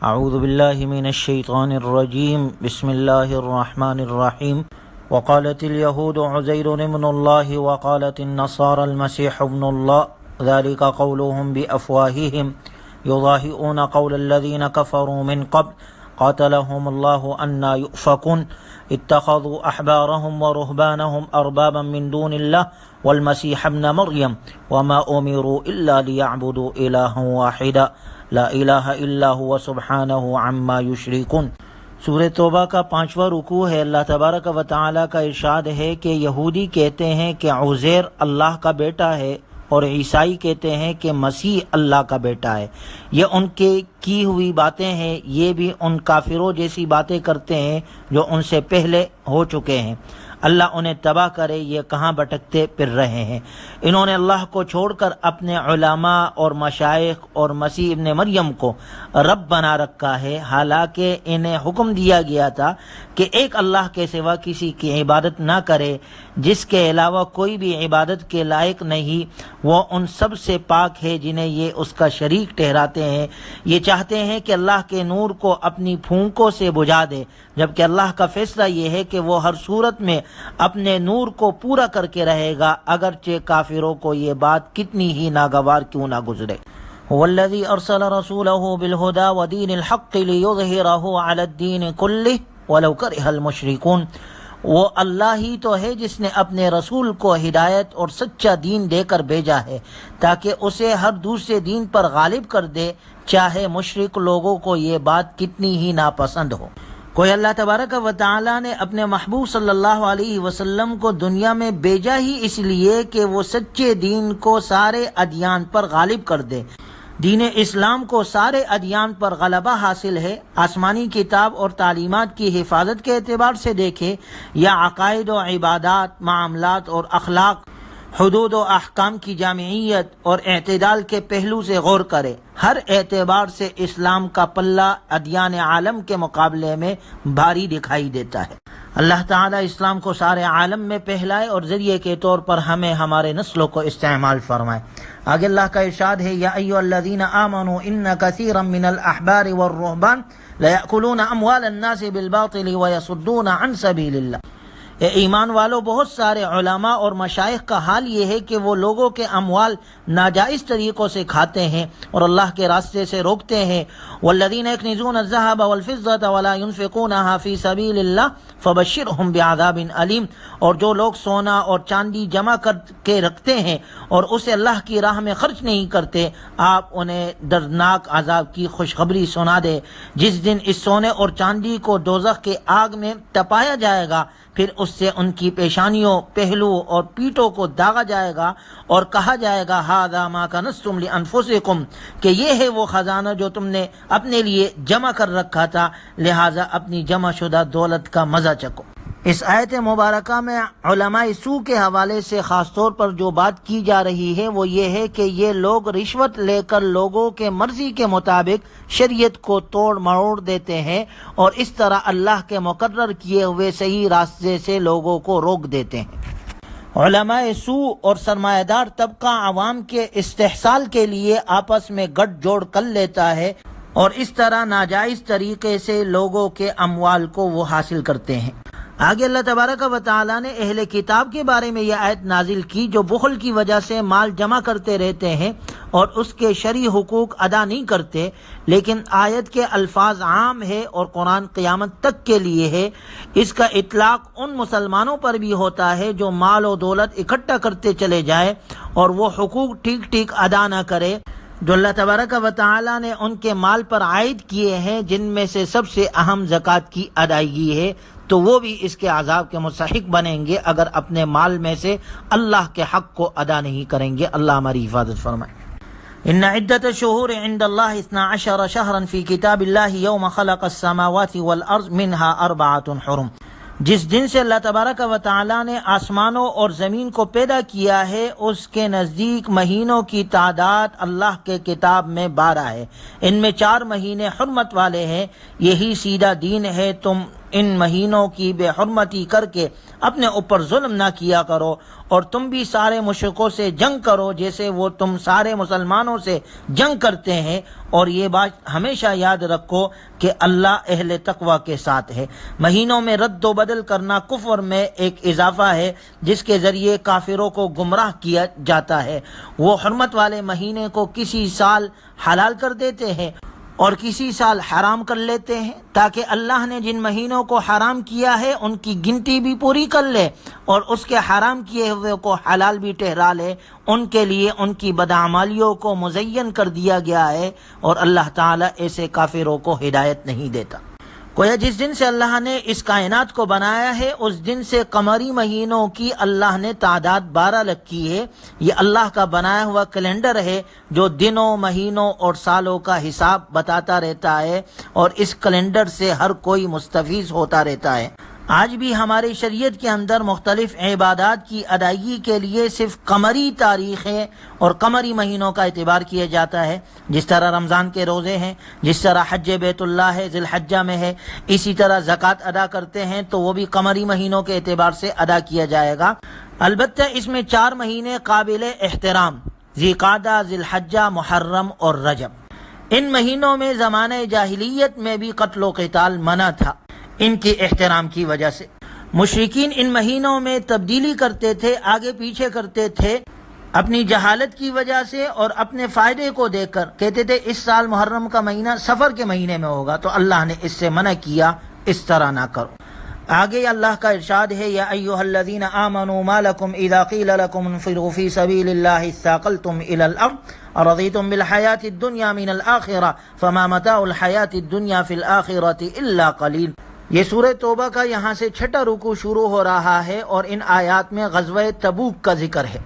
اعوذ باللہ من الشیطان الرجیم بسم اللہ الرحمن الرحیم وقالت اليہود عزیر ابن اللہ وقالت النصارى المسیح ابن اللہ ذلك قولهم بأفواههم يضاهئون قول الذين كفروا من قبل قاتلهم الله أنى يؤفكون اتخذوا أحبارهم ورهبانهم أربابا من دون الله والمسيح ابن مريم وما أمروا إلا ليعبدوا إلها واحدا لا الہ الا هو سبحانہ عما یشرکون۔ سورہ توبہ کا 5واں رکوع ہے۔ اللہ تبارک و تعالی کا ارشاد ہے کہ یہودی کہتے ہیں کہ عزیر اللہ کا بیٹا ہے اور عیسائی کہتے ہیں کہ مسیح اللہ کا بیٹا ہے۔ یہ ان کے کی ہوئی باتیں ہیں، یہ بھی ان کافروں جیسی باتیں کرتے ہیں جو ان سے پہلے ہو چکے ہیں۔ اللہ انہیں تباہ کرے، یہ کہاں بھٹکتے پھر رہے ہیں۔ انہوں نے اللہ کو چھوڑ کر اپنے علماء اور مشائخ اور مسیح ابن مریم کو رب بنا رکھا ہے، حالانکہ انہیں حکم دیا گیا تھا کہ ایک اللہ کے سوا کسی کی عبادت نہ کرے، جس کے علاوہ کوئی بھی عبادت کے لائق نہیں۔ وہ ان سب سے پاک ہے جنہیں یہ اس کا شریک ٹھہراتے ہیں۔ یہ چاہتے ہیں کہ اللہ کے نور کو اپنی پھونکوں سے بجھا دے، جبکہ اللہ کا فیصلہ یہ ہے کہ وہ ہر صورت میں اپنے نور کو پورا کر کے رہے گا، اگرچہ کافروں کو یہ بات کتنی ہی ناگوار کیوں نہ گزرے۔ هو الذی ارسل رسوله بالهدى ودین الحق لیظہرہ علی الدین کلہ ولو کرہ المشرکون۔ وہ اللہ ہی تو ہے جس نے اپنے رسول کو ہدایت اور سچا دین دے کر بھیجا ہے تاکہ اسے ہر دوسرے دین پر غالب کر دے، چاہے مشرک لوگوں کو یہ بات کتنی ہی ناپسند ہو۔ کوئی اللہ تبارک و تعالی نے اپنے محبوب صلی اللہ علیہ وسلم کو دنیا میں بھیجا ہی اس لیے کہ وہ سچے دین کو سارے ادیان پر غالب کر دے۔ دین اسلام کو سارے ادیان پر غلبہ حاصل ہے۔ آسمانی کتاب اور تعلیمات کی حفاظت کے اعتبار سے دیکھے یا عقائد و عبادات، معاملات اور اخلاق، حدود و احکام کی جامعیت اور اعتدال کے پہلو سے غور کرے، ہر اعتبار سے اسلام کا پلہ ادیان عالم کے مقابلے میں بھاری دکھائی دیتا ہے۔ اللہ تعالیٰ اسلام کو سارے عالم میں پھیلائے اور ذریعے کے طور پر ہمیں ہمارے نسلوں کو استعمال فرمائے۔ آگے اللہ کا ارشاد ہے، یا ایھا الذین آمنوا ان کثیرا من الاحبار والرہبان لیأکلون اموال الناس بالباطل ویصدون عن سبیل اللہ۔ اے ایمان والو، بہت سارے علماء اور مشائخ کا حال یہ ہے کہ وہ لوگوں کے اموال ناجائز طریقوں سے کھاتے ہیں اور اللہ کے راستے سے روکتے ہیں۔ والذین یکنزون الذھب والفضة ولا ينفقونها فی سبیل اللہ فبشرهم بعذاب علیم۔ اور جو لوگ سونا اور چاندی جمع کر کے رکھتے ہیں اور اسے اللہ کی راہ میں خرچ نہیں کرتے، آپ انہیں دردناک عذاب کی خوشخبری سنا دے۔ جس دن اس سونے اور چاندی کو دوزخ کے آگ میں تپایا جائے گا، پھر اس سے ان کی پیشانیوں، پہلو اور پیٹوں کو داغا جائے گا اور کہا جائے گا ھذا ما کنزتم لانفسکم، کہ یہ ہے وہ خزانہ جو تم نے اپنے لیے جمع کر رکھا تھا، لہذا اپنی جمع شدہ دولت کا مزہ چکھو۔ اس آیت مبارکہ میں علماء سوء کے حوالے سے خاص طور پر جو بات کی جا رہی ہے وہ یہ ہے کہ یہ لوگ رشوت لے کر لوگوں کے مرضی کے مطابق شریعت کو توڑ مروڑ دیتے ہیں اور اس طرح اللہ کے مقرر کیے ہوئے صحیح راستے سے لوگوں کو روک دیتے ہیں۔ علماء سوء اور سرمایہ دار طبقہ عوام کے استحصال کے لیے آپس میں گٹھ جوڑ کر لیتا ہے اور اس طرح ناجائز طریقے سے لوگوں کے اموال کو وہ حاصل کرتے ہیں۔ آگے اللہ تبارک و تعالیٰ نے اہل کتاب کے بارے میں یہ آیت نازل کی جو بخل کی وجہ سے مال جمع کرتے رہتے ہیں اور اس کے شرعی حقوق ادا نہیں کرتے، لیکن آیت کے الفاظ عام ہے اور قرآن قیامت تک کے لیے ہے۔ اس کا اطلاق ان مسلمانوں پر بھی ہوتا ہے جو مال و دولت اکٹھا کرتے چلے جائے اور وہ حقوق ٹھیک ٹھیک ادا نہ کرے جو اللہ تبارک و تعالیٰ نے ان کے مال پر عائد کیے ہیں، جن میں سے سب سے اہم زکوٰۃ کی ادائیگی ہے، تو وہ بھی اس کے عذاب کے مستحق بنیں گے اگر اپنے مال میں سے اللہ کے حق کو ادا نہیں کریں گے۔ اللہ ہماری حفاظت فرمائے۔ ان عدت الشہور عند اللہ 12 شہرا فی کتاب اللہ یوم خلق السماوات والارض منها 4 حرم۔ جس دن سے اللہ تبارک و تعالیٰ نے آسمانوں اور زمین کو پیدا کیا ہے، اس کے نزدیک مہینوں کی تعداد اللہ کے کتاب میں 12 ہے، ان میں 4 مہینے حرمت والے ہیں۔ یہی سیدھا دین ہے، تم ان مہینوں کی بے حرمتی کر کے اپنے اوپر ظلم نہ کیا کرو، اور تم بھی سارے مشرکوں سے جنگ کرو جیسے وہ تم سارے مسلمانوں سے جنگ کرتے ہیں، اور یہ بات ہمیشہ یاد رکھو کہ اللہ اہل تقوی کے ساتھ ہے۔ مہینوں میں رد و بدل کرنا کفر میں ایک اضافہ ہے جس کے ذریعے کافروں کو گمراہ کیا جاتا ہے۔ وہ حرمت والے مہینے کو کسی سال حلال کر دیتے ہیں اور کسی سال حرام کر لیتے ہیں تاکہ اللہ نے جن مہینوں کو حرام کیا ہے ان کی گنتی بھی پوری کر لے، اور اس کے حرام کیے ہوئے کو حلال بھی ٹھہرا لے۔ ان کے لیے ان کی بدعمالیوں کو مزین کر دیا گیا ہے، اور اللہ تعالیٰ ایسے کافروں کو ہدایت نہیں دیتا۔ گویا جس دن سے اللہ نے اس کائنات کو بنایا ہے اس دن سے قمری مہینوں کی اللہ نے تعداد 12 رکھی ہے۔ یہ اللہ کا بنایا ہوا کیلنڈر ہے جو دنوں، مہینوں اور سالوں کا حساب بتاتا رہتا ہے، اور اس کیلنڈر سے ہر کوئی مستفیض ہوتا رہتا ہے۔ آج بھی ہماری شریعت کے اندر مختلف عبادات کی ادائیگی کے لیے صرف قمری تاریخیں اور قمری مہینوں کا اعتبار کیا جاتا ہے، جس طرح رمضان کے روزے ہیں، جس طرح حج بیت اللہ ہے، ذی الحجہ میں ہے، اسی طرح زکوٰۃ ادا کرتے ہیں تو وہ بھی قمری مہینوں کے اعتبار سے ادا کیا جائے گا۔ البتہ اس میں 4 مہینے قابل احترام، ذی قعدہ، ذی الحجہ، محرم اور رجب۔ ان مہینوں میں زمانہ جاہلیت میں بھی قتل و قتال منع تھا، ان کے احترام کی وجہ سے۔ مشرکین ان مہینوں میں تبدیلی کرتے تھے، آگے پیچھے کرتے تھے، اپنی جہالت کی وجہ سے اور اپنے فائدے کو دیکھ کر کہتے تھے اس سال محرم کا مہینہ صفر کے مہینے میں ہوگا، تو اللہ نے اس سے منع کیا، اس طرح نہ کرو۔ آگے اللہ کا ارشاد ہے، یا ایھا الذین آمنوا ما لکم اذا قیل لکم انفروا فی سبیل اللہ اثاقلتم الی الارض ارضیتم بالحیاۃ الدنیا من الآخرہ فما متاع الحیاۃ الدنیا فی الآخرۃ الا قلیل۔ یہ سورہ توبہ کا یہاں سے 6واں رکوع شروع ہو رہا ہے، اور ان آیات میں غزوہ تبوک کا ذکر ہے۔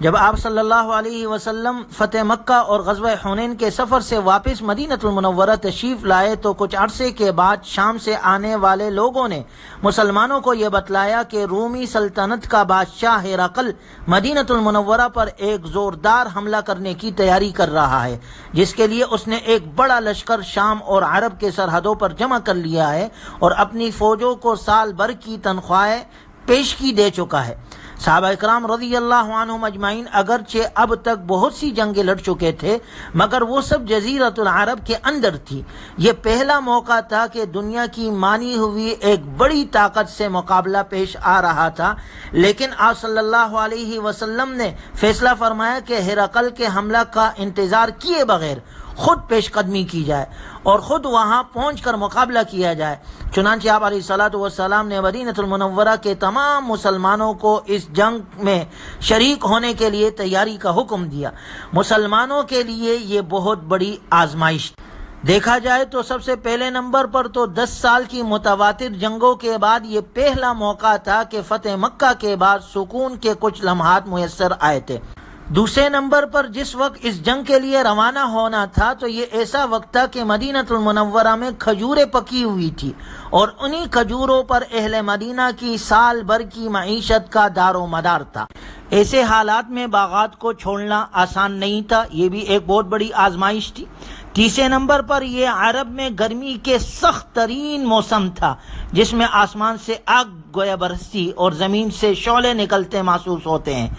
جب آپ صلی اللہ علیہ وسلم فتح مکہ اور غزوہ حنین کے سفر سے واپس مدینۃ المنورہ تشریف لائے تو کچھ عرصے کے بعد شام سے آنے والے لوگوں نے مسلمانوں کو یہ بتلایا کہ رومی سلطنت کا بادشاہ ہرقل مدینۃ المنورہ پر ایک زوردار حملہ کرنے کی تیاری کر رہا ہے، جس کے لیے اس نے ایک بڑا لشکر شام اور عرب کے سرحدوں پر جمع کر لیا ہے اور اپنی فوجوں کو سال بھر کی تنخواہیں پیشگی دے چکا ہے۔ صحابہ اکرام رضی اللہ عنہم اجمعین اگرچہ اب تک بہت سی جنگیں لڑ چکے تھے، مگر وہ سب جزیرۃ العرب کے اندر تھی۔ یہ پہلا موقع تھا کہ دنیا کی مانی ہوئی ایک بڑی طاقت سے مقابلہ پیش آ رہا تھا، لیکن آپ صلی اللہ علیہ وسلم نے فیصلہ فرمایا کہ ہرقل کے حملہ کا انتظار کیے بغیر خود پیش قدمی کی جائے اور خود وہاں پہنچ کر مقابلہ کیا جائے۔ چنانچہ آپ علیہ السلام نے مدینۃ المنورہ کے تمام مسلمانوں کو اس جنگ میں شریک ہونے کے لیے تیاری کا حکم دیا۔ مسلمانوں کے لیے یہ بہت بڑی آزمائش تھی۔ دیکھا جائے تو سب سے پہلے نمبر پر تو 10 سال کی متواتر جنگوں کے بعد یہ پہلا موقع تھا کہ فتح مکہ کے بعد سکون کے کچھ لمحات میسر آئے تھے۔ دوسرے نمبر پر جس وقت اس جنگ کے لیے روانہ ہونا تھا تو یہ ایسا وقت تھا کہ مدینۃ المنورہ میں کھجوریں پکی ہوئی تھی، اور انہی کھجوروں پر اہل مدینہ کی سال بھر کی معیشت کا دار و مدار تھا۔ ایسے حالات میں باغات کو چھوڑنا آسان نہیں تھا، یہ بھی ایک بہت بڑی آزمائش تھی۔ تیسرے نمبر پر یہ عرب میں گرمی کے سخت ترین موسم تھا، جس میں آسمان سے آگ گویا برستی اور زمین سے شعلے نکلتے محسوس ہوتے ہیں۔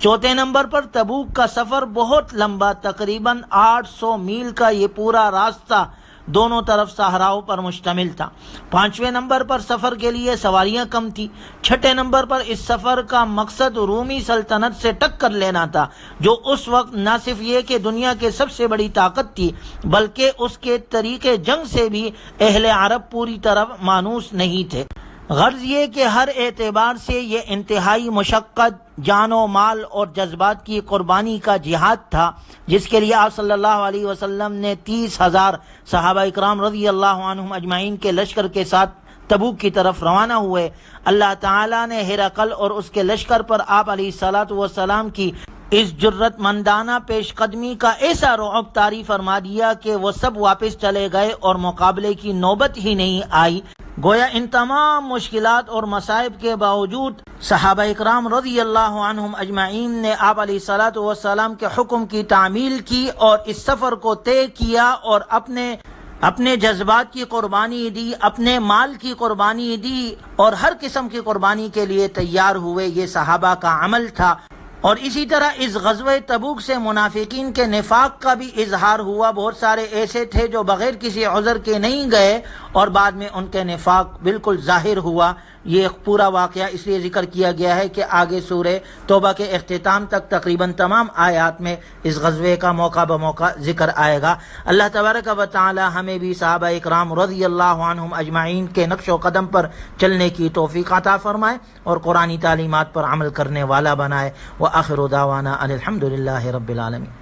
چوتھے نمبر پر تبوک کا سفر بہت لمبا، تقریباً 800 میل کا یہ پورا راستہ دونوں طرف صحراؤں پر مشتمل تھا۔ پانچویں نمبر پر سفر کے لیے سواریاں کم تھی۔ چھٹے نمبر پر اس سفر کا مقصد رومی سلطنت سے ٹکر لینا تھا، جو اس وقت نہ صرف یہ کہ دنیا کے سب سے بڑی طاقت تھی، بلکہ اس کے طریقے جنگ سے بھی اہل عرب پوری طرح مانوس نہیں تھے۔ غرض یہ کہ ہر اعتبار سے یہ انتہائی مشقت، جان و مال اور جذبات کی قربانی کا جہاد تھا، جس کے لیے آپ صلی اللہ علیہ وسلم نے 30,000 صحابہ اکرام رضی اللہ عنہم اجمعین کے لشکر کے ساتھ تبوک کی طرف روانہ ہوئے۔ اللہ تعالیٰ نے ہرقل اور اس کے لشکر پر آپ علیہ السلام کی اس جرت مندانہ پیش قدمی کا ایسا رعب طاری فرما دیا کہ وہ سب واپس چلے گئے اور مقابلے کی نوبت ہی نہیں آئی۔ گویا ان تمام مشکلات اور مصائب کے باوجود صحابہ اکرام رضی اللہ عنہم اجمعین نے آپ علیہ السلام کے حکم کی تعمیل کی اور اس سفر کو طے کیا اور اپنے اپنے جذبات کی قربانی دی، اپنے مال کی قربانی دی اور ہر قسم کی قربانی کے لیے تیار ہوئے۔ یہ صحابہ کا عمل تھا۔ اور اسی طرح اس غزوہ تبوک سے منافقین کے نفاق کا بھی اظہار ہوا۔ بہت سارے ایسے تھے جو بغیر کسی عذر کے نہیں گئے اور بعد میں ان کے نفاق بالکل ظاہر ہوا۔ یہ پورا واقعہ اس لیے ذکر کیا گیا ہے کہ آگے سورہ توبہ کے اختتام تک تقریباً تمام آیات میں اس غزوے کا موقع بموقع ذکر آئے گا۔ اللہ تبارک و تعالی ہمیں بھی صحابہ اکرام رضی اللہ عنہم اجمعین کے نقش و قدم پر چلنے کی توفیق عطا فرمائے اور قرآنی تعلیمات پر عمل کرنے والا بنائے۔ وآخر دعوانا ان الحمد للہ رب العالمین۔